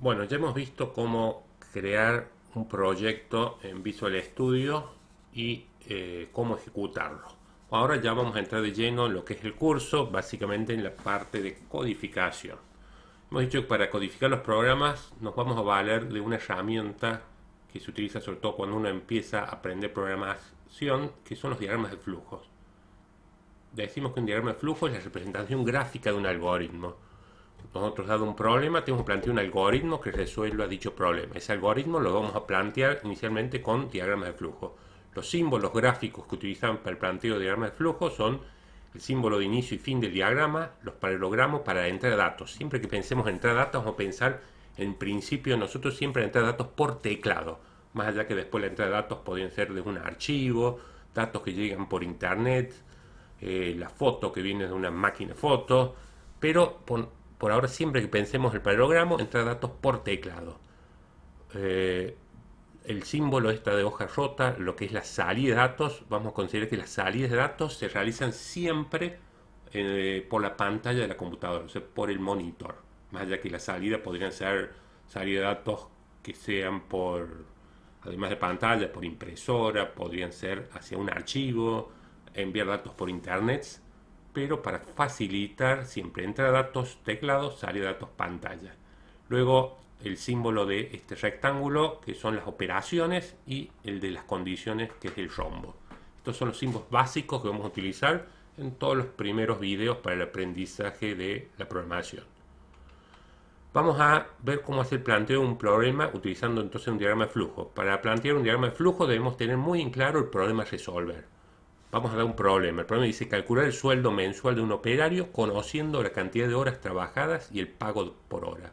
Bueno, ya hemos visto cómo crear un proyecto en Visual Studio y cómo ejecutarlo. Ahora ya vamos a entrar de lleno en lo que es el curso, básicamente en la parte de codificación. Hemos dicho que para codificar los programas nos vamos a valer de una herramienta que se utiliza sobre todo cuando uno empieza a aprender programación, que son los diagramas de flujos. Decimos que un diagrama de flujo es la representación gráfica de un algoritmo. Nosotros, dado un problema, tenemos que plantear un algoritmo que resuelva dicho problema. Ese algoritmo lo vamos a plantear inicialmente con diagramas de flujo. Los símbolos gráficos que utilizamos para el planteo de diagramas de flujo son el símbolo de inicio y fin del diagrama, los paralelogramos para entrar datos. Siempre que pensemos en entrar datos, vamos a pensar en principio nosotros siempre en entrar datos por teclado. Más allá que después la entrada de datos podrían ser de un archivo, datos que llegan por internet, la foto que viene de una máquina de fotos, pero por ahora siempre que pensemos el paralelogramo, entra datos por teclado. Eh, el símbolo esta de hoja rota, lo que es la salida de datos, vamos a considerar que las salidas de datos se realizan siempre por la pantalla de la computadora, o sea, por el monitor. Más allá que la salida podrían ser salida de datos que sean por, además de pantalla, por impresora, podrían ser hacia un archivo, enviar datos por internet, pero para facilitar siempre entra datos teclado, salida datos pantalla. Luego el símbolo de este rectángulo, que son las operaciones, y el de las condiciones, que es el rombo. Estos son los símbolos básicos que vamos a utilizar en todos los primeros videos para el aprendizaje de la programación. Vamos a ver cómo hacer el planteo de un problema utilizando entonces un diagrama de flujo. Para plantear un diagrama de flujo debemos tener muy en claro el problema a resolver. Vamos a dar un problema. El problema dice calcular el sueldo mensual de un operario conociendo la cantidad de horas trabajadas y el pago por hora.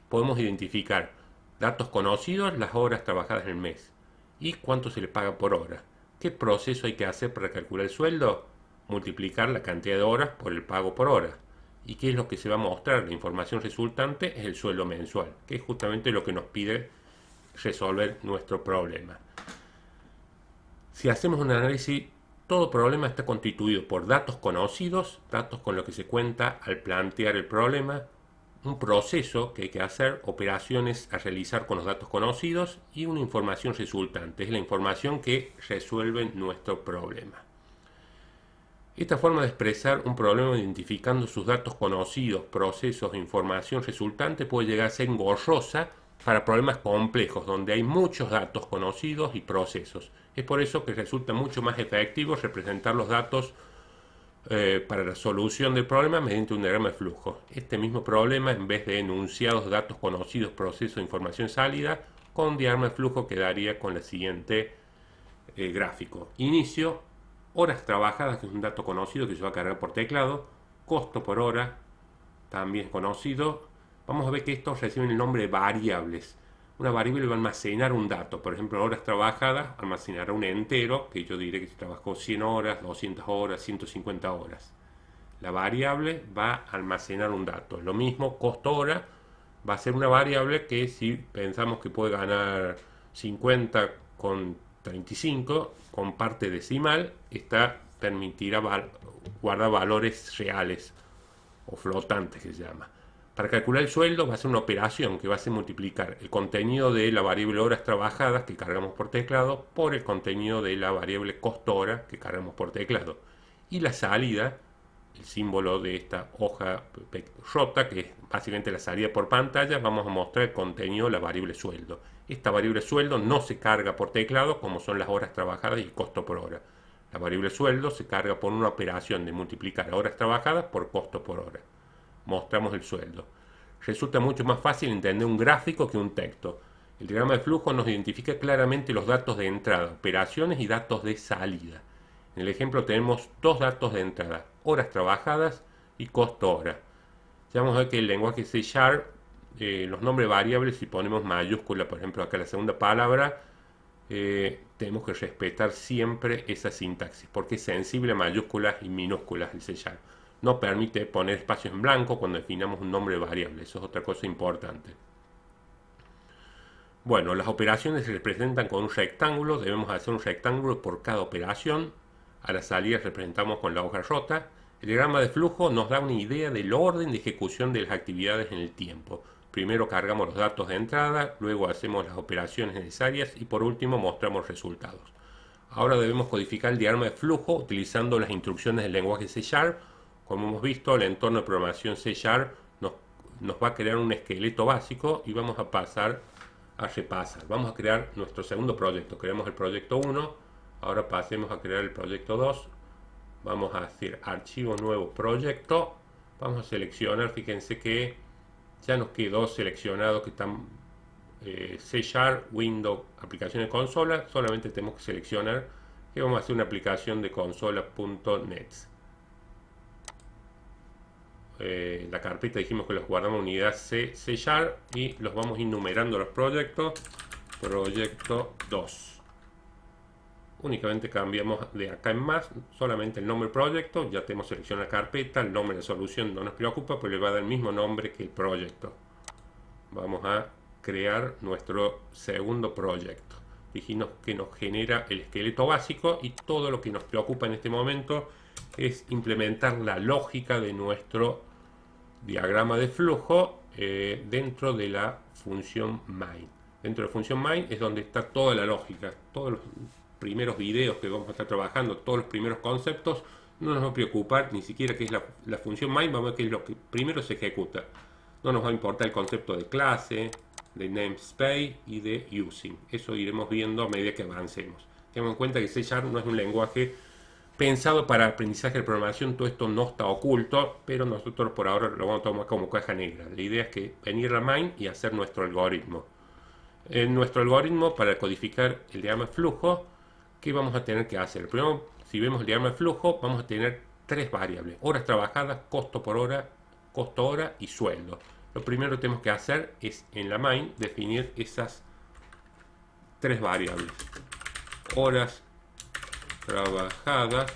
Podemos identificar datos conocidos, las horas trabajadas en el mes y cuánto se le paga por hora. ¿Qué proceso hay que hacer para calcular el sueldo? Multiplicar la cantidad de horas por el pago por hora. ¿Y qué es lo que se va a mostrar? La información resultante es el sueldo mensual, que es justamente lo que nos pide resolver nuestro problema. Si hacemos un análisis, todo problema está constituido por datos conocidos, datos con los que se cuenta al plantear el problema, un proceso que hay que hacer, operaciones a realizar con los datos conocidos y una información resultante, es la información que resuelve nuestro problema. Esta forma de expresar un problema identificando sus datos conocidos, procesos e información resultante puede llegar a ser engorrosa para problemas complejos donde hay muchos datos conocidos y procesos. Es por eso que resulta mucho más efectivo representar los datos para la solución del problema mediante un diagrama de flujo. Este mismo problema, en vez de enunciados, datos conocidos, proceso, información salida, con un diagrama de flujo quedaría con el siguiente gráfico. Inicio, horas trabajadas, que es un dato conocido que se va a cargar por teclado, costo por hora, también conocido. Vamos a ver que estos reciben el nombre de variables. Una variable va a almacenar un dato, por ejemplo, horas trabajadas almacenará un entero, que yo diré que se trabajó 100 horas, 200 horas, 150 horas. La variable va a almacenar un dato. Lo mismo, costo hora, va a ser una variable que si pensamos que puede ganar 50 con 35, con parte decimal, esta permitirá guardar valores reales o flotantes que se llama. Para calcular el sueldo va a ser una operación que va a ser multiplicar el contenido de la variable horas trabajadas que cargamos por teclado por el contenido de la variable costo hora que cargamos por teclado. Y la salida, el símbolo de esta hoja rota, que es básicamente la salida por pantalla, vamos a mostrar el contenido de la variable sueldo. Esta variable sueldo no se carga por teclado como son las horas trabajadas y costo por hora. La variable sueldo se carga por una operación de multiplicar horas trabajadas por costo por hora. Mostramos el sueldo. Resulta mucho más fácil entender un gráfico que un texto. El diagrama de flujo nos identifica claramente los datos de entrada, operaciones y datos de salida. En el ejemplo tenemos dos datos de entrada, horas trabajadas y costo hora. Ya vamos a ver que el lenguaje C#, los nombres variables, si ponemos mayúscula, por ejemplo acá la segunda palabra, tenemos que respetar siempre esa sintaxis, porque es sensible a mayúsculas y minúsculas el C#. No permite poner espacios en blanco cuando definamos un nombre variable. Eso es otra cosa importante. Bueno, las operaciones se representan con un rectángulo. Debemos hacer un rectángulo por cada operación. A la salida representamos con la hoja rota. El diagrama de flujo nos da una idea del orden de ejecución de las actividades en el tiempo. primero cargamos los datos de entrada, luego hacemos las operaciones necesarias y por último mostramos resultados. Ahora debemos codificar el diagrama de flujo utilizando las instrucciones del lenguaje C#. Como hemos visto, el entorno de programación C# nos va a crear un esqueleto básico y vamos a pasar a repasar. Vamos a crear nuestro segundo proyecto. Creamos el proyecto 1, ahora pasemos a crear el proyecto 2. Vamos a hacer archivo nuevo proyecto. Vamos a seleccionar, fíjense que ya nos quedó seleccionado que están C#, Windows, aplicaciones de consola. Solamente tenemos que seleccionar que vamos a hacer una aplicación de consola.net. La carpeta dijimos que los guardamos en unidad C#, y los vamos enumerando los proyectos. Proyecto 2. Únicamente cambiamos de acá en más solamente el nombre del proyecto. Ya tenemos seleccionada la carpeta, el nombre de la solución no nos preocupa, pero le va a dar el mismo nombre que el proyecto. Vamos a crear nuestro segundo proyecto. Dijimos que nos genera el esqueleto básico y todo lo que nos preocupa en este momento es implementar la lógica de nuestro diagrama de flujo dentro de la función main. Dentro de la función main es donde está toda la lógica, todos los primeros videos que vamos a estar trabajando, todos los primeros conceptos. No nos va a preocupar ni siquiera qué es la función main, vamos a ver qué es lo que primero se ejecuta. No nos va a importar el concepto de clase, de namespace y de using. Eso iremos viendo a medida que avancemos. Tengan en cuenta que C# no es un lenguaje pensado para aprendizaje de programación. Todo esto no está oculto, pero nosotros por ahora lo vamos a tomar como caja negra. La idea es que venir a main y hacer nuestro algoritmo. En nuestro algoritmo, para codificar el diagrama de flujo, ¿qué vamos a tener que hacer? Primero, si vemos el diagrama de flujo, vamos a tener tres variables: horas trabajadas, costo por hora, costo hora y sueldo. Lo primero que tenemos que hacer es en la main definir esas tres variables. Horas trabajadas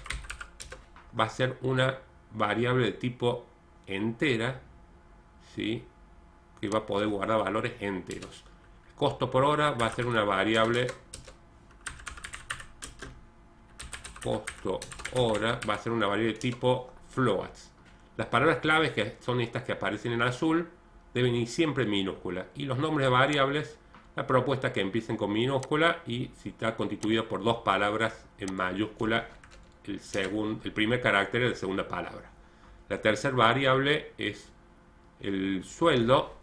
va a ser una variable de tipo entera, ¿sí? Que va a poder guardar valores enteros. Costo por hora va a ser una variable costo hora, va a ser una variable de tipo floats. Las palabras claves, que son estas que aparecen en azul, deben ir siempre en minúscula, y los nombres de variables, la propuesta es que empiecen con minúscula, y si está constituido por dos palabras en mayúscula, el primer carácter es la segunda palabra. La tercera variable es el sueldo,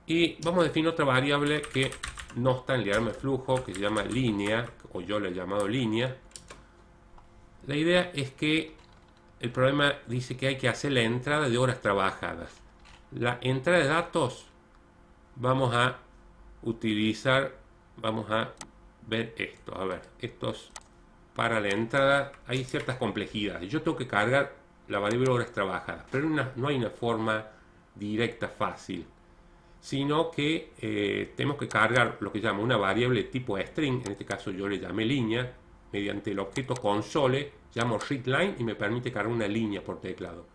y vamos a definir otra variable que no está en el diagrama de flujo, que se llama línea, o yo le he llamado línea. La idea es que el programa dice que hay que hacer la entrada de horas trabajadas. La entrada de datos vamos a utilizar, vamos a ver esto. A ver, estos para la entrada hay ciertas complejidades. Yo tengo que cargar la variable horas trabajadas, pero no hay una forma directa fácil, sino que tenemos que cargar lo que llama una variable de tipo string. En este caso yo le llamé línea. Mediante el objeto console llamo readline y me permite cargar una línea por teclado.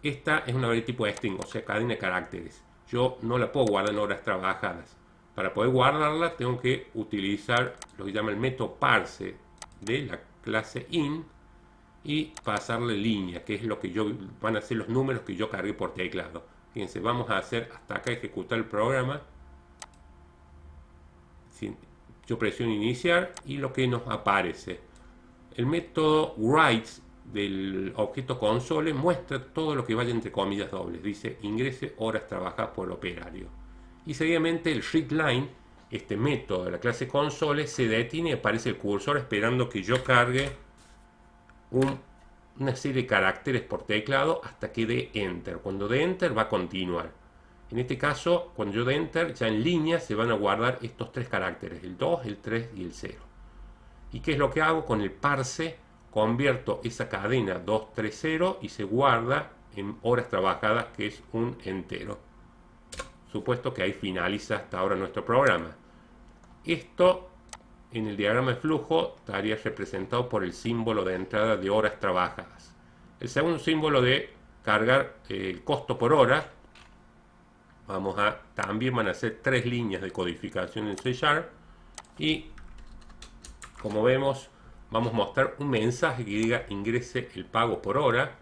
Esta es una variable tipo string, o sea, cadena de caracteres. Yo no la puedo guardar en horas trabajadas. Para poder guardarla tengo que utilizar lo que llama el método parse de la clase in y pasarle línea, que es lo que van a ser los números que yo cargué por teclado. Fíjense, vamos a hacer hasta acá ejecutar el programa. Yo presiono iniciar y lo que nos aparece, el método write del objeto console muestra todo lo que vaya entre comillas dobles. Dice ingrese horas trabajadas por el operario. Y seguidamente el readline, este método de la clase console, se detiene y aparece el cursor esperando que yo cargue una serie de caracteres por teclado hasta que dé enter. Cuando dé enter va a continuar. En este caso, cuando yo dé enter, ya en línea se van a guardar estos tres caracteres: el 2, el 3 y el 0. ¿Y qué es lo que hago? Con el parse convierto esa cadena 2, 3, 0 y se guarda en horas trabajadas, que es un entero. Supuesto que ahí finaliza hasta ahora nuestro programa. Esto en el diagrama de flujo estaría representado por el símbolo de entrada de horas trabajadas. El segundo símbolo de cargar el costo por hora, también van a ser tres líneas de codificación en C# y como vemos vamos a mostrar un mensaje que diga ingrese el pago por hora.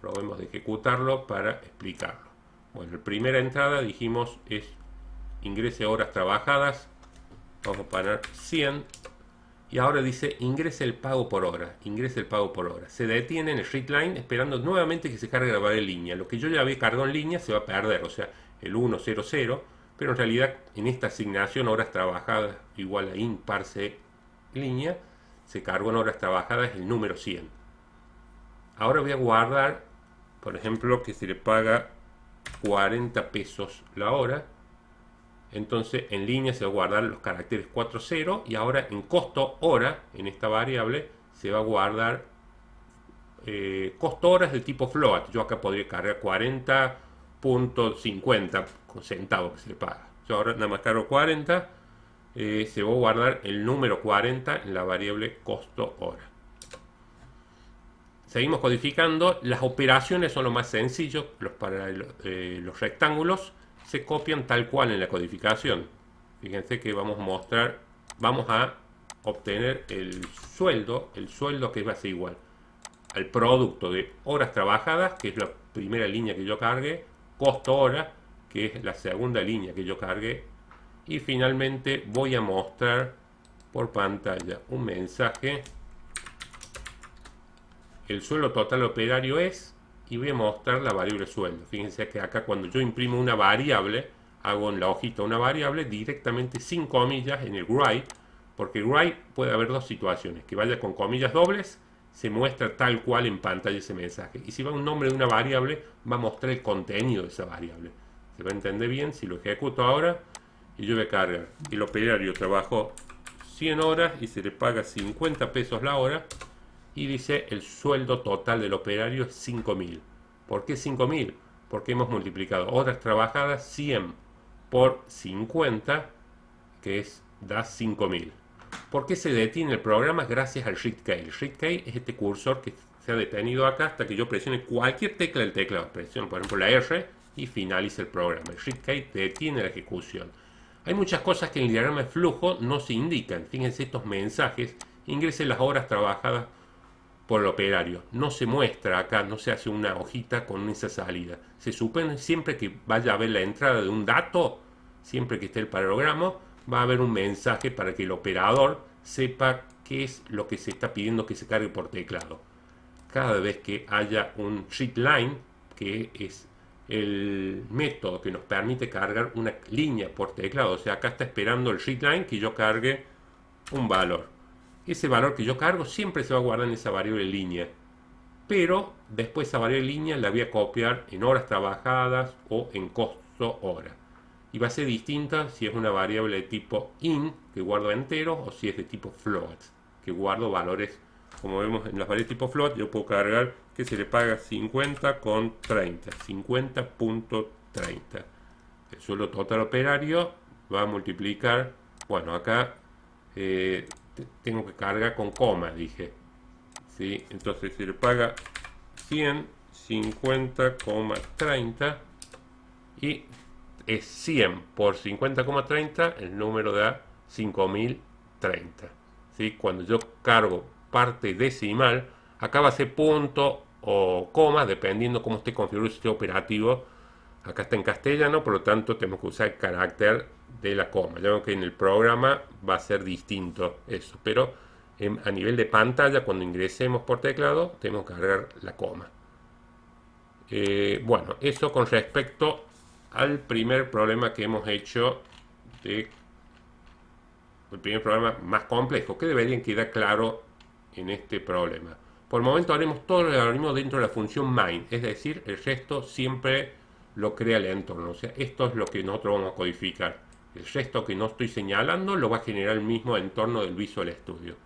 Probemos de ejecutarlo para explicarlo. Bueno, la primera entrada dijimos es ingrese horas trabajadas. Vamos a poner 100. Y ahora dice ingrese el pago por hora. Ingrese el pago por hora. Se detiene en el readline esperando nuevamente que se cargue la variable en línea. Lo que yo ya había cargado en línea se va a perder. O sea, el 100. Pero en realidad en esta asignación horas trabajadas igual a int parse línea, se cargó en horas trabajadas el número 100. Ahora voy a guardar, por ejemplo, que se le paga 40 pesos la hora. Entonces en línea se va a guardar los caracteres 40 y ahora en costo hora, en esta variable, se va a guardar costo horas de tipo float. Yo acá podría cargar 40.50 centavos que se le paga. Yo ahora nada más cargo 40, se va a guardar el número 40 en la variable costo hora. Seguimos codificando. Las operaciones son lo más sencillo. Para los rectángulos se copian tal cual en la codificación. Fíjense que vamos a obtener el sueldo que va a ser igual al producto de horas trabajadas, que es la primera línea que yo cargué, costo hora, que es la segunda línea que yo cargué, y finalmente voy a mostrar por pantalla un mensaje. El sueldo total operario es, y voy a mostrar la variable sueldo. Fíjense que acá cuando yo imprimo una variable, hago en la hojita una variable directamente sin comillas en el write, porque write puede haber dos situaciones, que vaya con comillas dobles, se muestra tal cual en pantalla ese mensaje, y si va un nombre de una variable, va a mostrar el contenido de esa variable. Se va a entender bien si lo ejecuto ahora, y yo voy a cargar. El operario trabajó 100 horas y se le paga 50 pesos la hora, y dice el sueldo total del operario es 5.000. ¿Por qué 5.000? Porque hemos multiplicado horas trabajadas 100 por 50, que da 5.000. ¿Por qué se detiene el programa? Gracias al shift key. El shift key es este cursor que se ha detenido acá hasta que yo presione cualquier tecla del teclado. Presiono por ejemplo la R y finaliza el programa. El shift key detiene la ejecución. Hay muchas cosas que en el diagrama de flujo no se indican. Fíjense estos mensajes. Ingrese las horas trabajadas por el operario. No se muestra acá, no se hace una hojita con esa salida. Se supone siempre que vaya a haber la entrada de un dato, siempre que esté el paralogramo, va a haber un mensaje para que el operador sepa qué es lo que se está pidiendo que se cargue por teclado. Cada vez que haya un readline, que es el método que nos permite cargar una línea por teclado, o sea, acá está esperando el readline que yo cargue un valor. Ese valor que yo cargo siempre se va a guardar en esa variable línea, pero después esa variable línea la voy a copiar en horas trabajadas o en costo hora, y va a ser distinta si es una variable de tipo int, que guardo enteros, o si es de tipo float, que guardo valores. Como vemos en las variables tipo float, yo puedo cargar que se le paga 50,30, 50.30. El sueldo total operario va a multiplicar, bueno, acá tengo que cargar con coma, dije. ¿Sí? Entonces se le paga 150,30 y es 100 por 50,30, el número da 5030. ¿Sí? Cuando yo cargo parte decimal, acá va a ser punto o coma, dependiendo cómo esté configurado el sistema operativo. Acá está en castellano, por lo tanto tenemos que usar el carácter de la coma. Ya veo que en el programa va a ser distinto eso, pero a nivel de pantalla, cuando ingresemos por teclado, tenemos que cargar la coma. Bueno, eso con respecto al primer problema que hemos hecho, el primer problema más complejo, que deberían quedar claro en este problema. Por el momento haremos todo el algoritmo dentro de la función main, es decir, el resto siempre lo crea el entorno. O sea, esto es lo que nosotros vamos a codificar. El resto que no estoy señalando lo va a generar el mismo entorno del Visual Studio.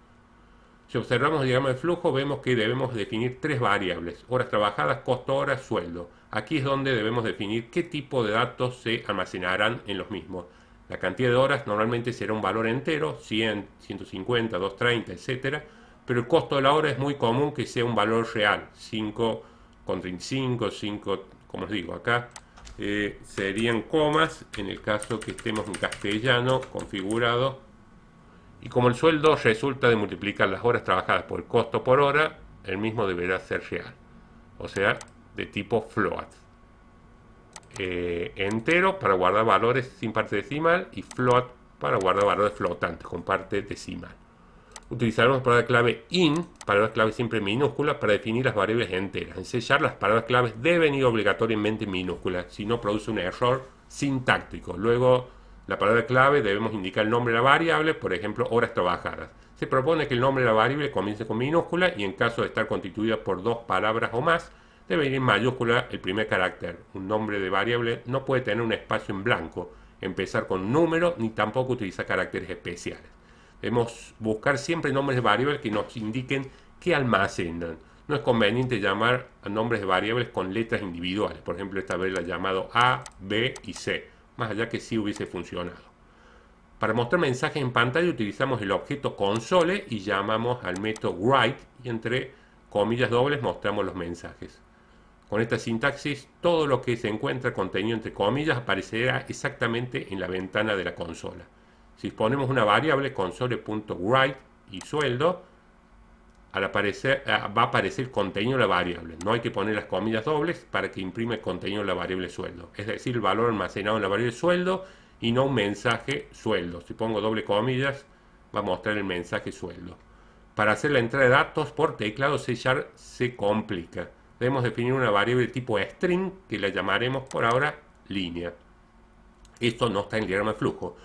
Si observamos el diagrama de flujo, vemos que debemos definir tres variables: horas trabajadas, costo hora, sueldo. Aquí es donde debemos definir qué tipo de datos se almacenarán en los mismos. La cantidad de horas normalmente será un valor entero, 100, 150, 230, etc. Pero el costo de la hora es muy común que sea un valor real, 5,35, 5, como os digo acá, serían comas en el caso que estemos en castellano configurado. Y como el sueldo resulta de multiplicar las horas trabajadas por el costo por hora, el mismo deberá ser real. O sea, de tipo float. Entero para guardar valores sin parte decimal y float para guardar valores flotantes con parte decimal. Utilizaremos la palabra clave in, palabra clave siempre minúscula, para definir las variables enteras. En C# las palabras claves deben ir obligatoriamente en minúsculas, si no produce un error sintáctico. Luego, la palabra clave debemos indicar el nombre de la variable, por ejemplo, horas trabajadas. Se propone que el nombre de la variable comience con minúscula y en caso de estar constituida por dos palabras o más, debe ir en mayúscula el primer carácter. Un nombre de variable no puede tener un espacio en blanco, empezar con un número, ni tampoco utilizar caracteres especiales. Debemos buscar siempre nombres de variables que nos indiquen qué almacenan. No es conveniente llamar a nombres de variables con letras individuales. Por ejemplo, esta vez la he llamado A, B y C, más allá que sí hubiese funcionado. Para mostrar mensajes en pantalla utilizamos el objeto console y llamamos al método write y entre comillas dobles mostramos los mensajes. Con esta sintaxis, todo lo que se encuentra contenido entre comillas aparecerá exactamente en la ventana de la consola. Si ponemos una variable console.write y sueldo, al aparecer, va a aparecer contenido de la variable. No hay que poner las comillas dobles para que imprime el contenido de la variable sueldo. Es decir, el valor almacenado en la variable sueldo y no un mensaje sueldo. Si pongo doble comillas, va a mostrar el mensaje sueldo. Para hacer la entrada de datos por teclado, C# se complica. Debemos definir una variable tipo string que la llamaremos por ahora línea. Esto no está en el diagrama de flujo.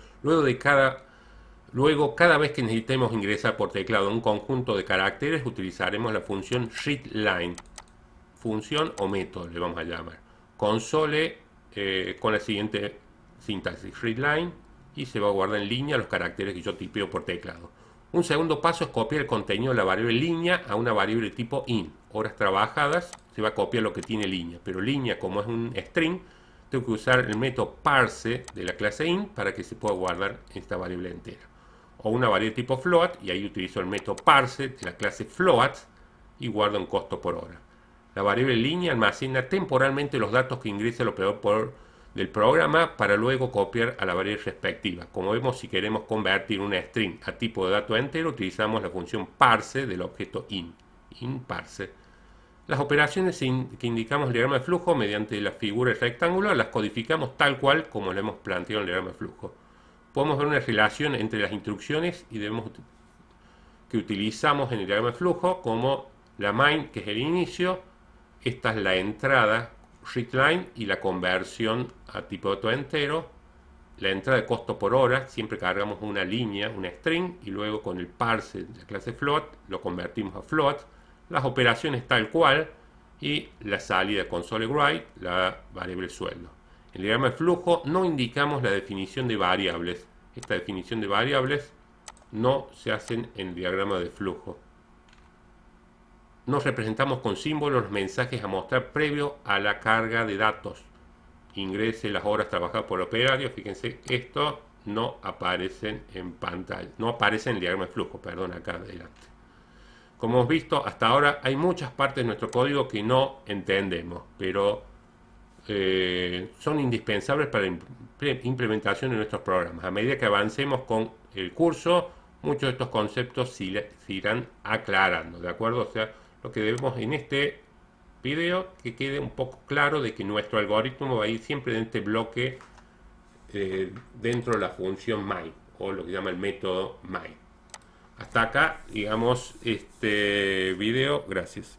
Luego, cada vez que necesitemos ingresar por teclado un conjunto de caracteres, utilizaremos la función readLine. Función o método le vamos a llamar. Console con la siguiente sintaxis readLine y se va a guardar en línea los caracteres que yo tipeo por teclado. Un segundo paso es copiar el contenido de la variable línea a una variable tipo in. Horas trabajadas, se va a copiar lo que tiene línea, pero línea como es un string, tengo que usar el método parse de la clase in para que se pueda guardar esta variable entera. O una variable tipo float, y ahí utilizo el método parse de la clase float y guardo un costo por hora. La variable línea almacena temporalmente los datos que ingresa el operador del programa para luego copiar a la variable respectiva. Como vemos, si queremos convertir una string a tipo de dato entero, utilizamos la función parse del objeto in parse. Las operaciones que indicamos en el diagrama de flujo mediante la figura rectangular las codificamos tal cual como lo hemos planteado en el diagrama de flujo. Podemos ver una relación entre las instrucciones que utilizamos en el diagrama de flujo, como la main, que es el inicio, esta es la entrada readLine y la conversión a tipo de dato entero, la entrada de costo por hora, siempre cargamos una línea, una string, y luego con el parse de la clase float lo convertimos a float, las operaciones tal cual y la salida console write, la variable sueldo. En el diagrama de flujo no indicamos la definición de variables. Esta definición de variables no se hacen en el diagrama de flujo. Nos representamos con símbolos los mensajes a mostrar previo a la carga de datos. Ingrese las horas trabajadas por el operario. Fíjense, esto no aparece en pantalla. No aparece en el diagrama de flujo, perdón, acá adelante. Como hemos visto, hasta ahora hay muchas partes de nuestro código que no entendemos, pero son indispensables para la implementación de nuestros programas. A medida que avancemos con el curso, muchos de estos conceptos se irán aclarando, ¿de acuerdo? O sea, lo que debemos en este video que quede un poco claro de que nuestro algoritmo va a ir siempre en este bloque dentro de la función main, o lo que llama el método main. Hasta acá, digamos, este video. Gracias.